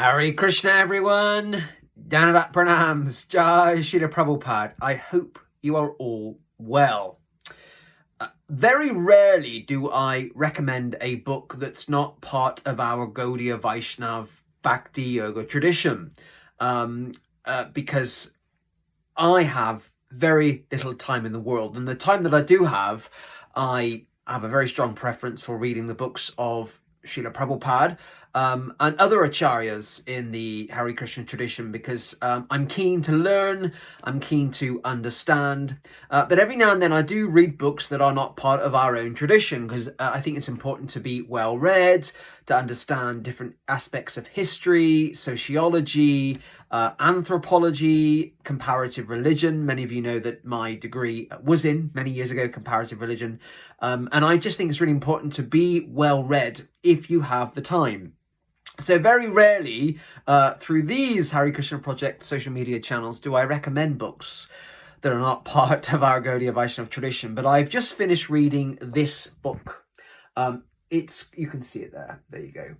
Hare Krishna, everyone. Dhanavat pranams. Jai Srila Prabhupada. I hope you are all well. Very rarely do I recommend a book that's not part of our Gaudiya Vaishnav Bhakti Yoga tradition, because I have very little time in the world, and the time that I do have, I have a very strong preference for reading the books of Srila Prabhupada and other acharyas in the Hare Krishna tradition, because I'm keen to learn, I'm keen to understand, but every now and then I do read books that are not part of our own tradition, because I think it's important to be well read, to understand different aspects of history, sociology, anthropology, comparative religion. Many of you know that my degree was in, many years ago, comparative religion. And I just think it's really important to be well read if you have the time. So very rarely through these Hare Krishna Project social media channels do I recommend books that are not part of our Gaudiya Vaishnav tradition. But I've just finished reading this book. You can see it there. There you go.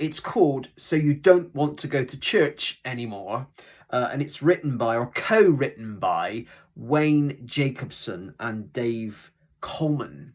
It's called So You Don't Want to Go to Church Anymore. And it's written by, or co-written by, Wayne Jacobson and Dave Coleman.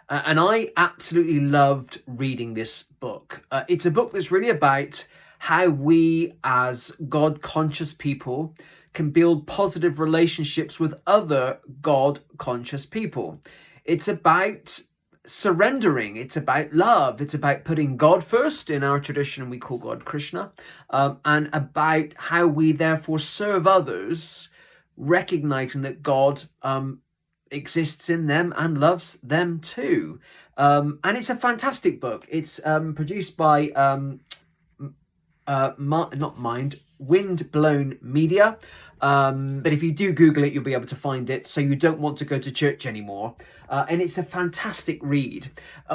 And I absolutely loved reading this book. It's a book that's really about how we as God-conscious people can build positive relationships with other God-conscious people. It's about surrendering, it's about love, it's about putting God first. In our tradition we call God Krishna, and about how we therefore serve others, recognizing that God exists in them and loves them too. And it's a fantastic book. It's produced by Windblown Media, but if you do Google it, you'll be able to find it. So You Don't Want to Go to Church Anymore. And it's a fantastic read.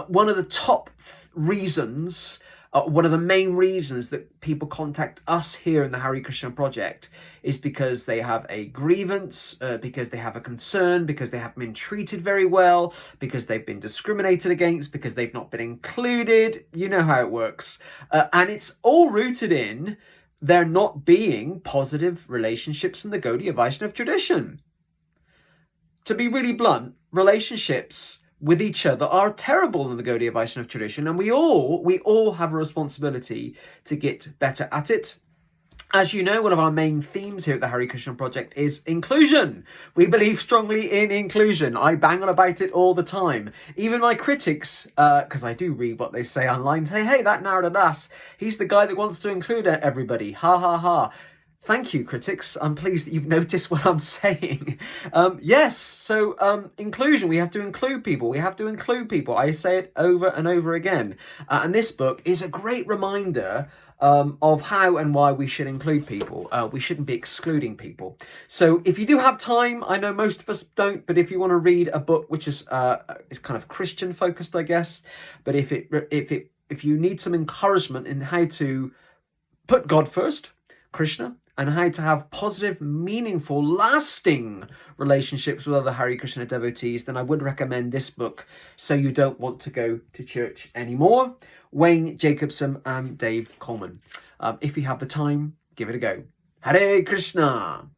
One of the top reasons, one of the main reasons that people contact us here in the Hare Krishna Project is because they have a grievance, because they have a concern, because they haven't been treated very well, because they've been discriminated against, because they've not been included. You know how it works. And it's all rooted in there not being positive relationships in the Gaudiya Vaishnav tradition. To be really blunt, relationships with each other are terrible in the Gaudiya Vaishnav tradition, and we all have a responsibility to get better at it. As you know, one of our main themes here at the Hare Krishna Project is inclusion. We believe strongly in inclusion. I bang on about it all the time. Even my critics, because I do read what they say online, say, hey, that Naradadas, he's the guy that wants to include everybody. Ha ha ha. Thank you, critics. I'm pleased that you've noticed what I'm saying. Yes, so inclusion, we have to include people. We have to include people. I say it over and over again. And this book is a great reminder of how and why we should include people. We shouldn't be excluding people. So if you do have time, I know most of us don't, but if you want to read a book which is kind of Christian focused, I guess, but if you need some encouragement in how to put God first, Krishna, and how to have positive, meaningful, lasting relationships with other Hare Krishna devotees, then I would recommend this book, So You Don't Want to Go to Church Anymore, Wayne Jacobson and Dave Coleman. If you have the time, give it a go. Hare Krishna!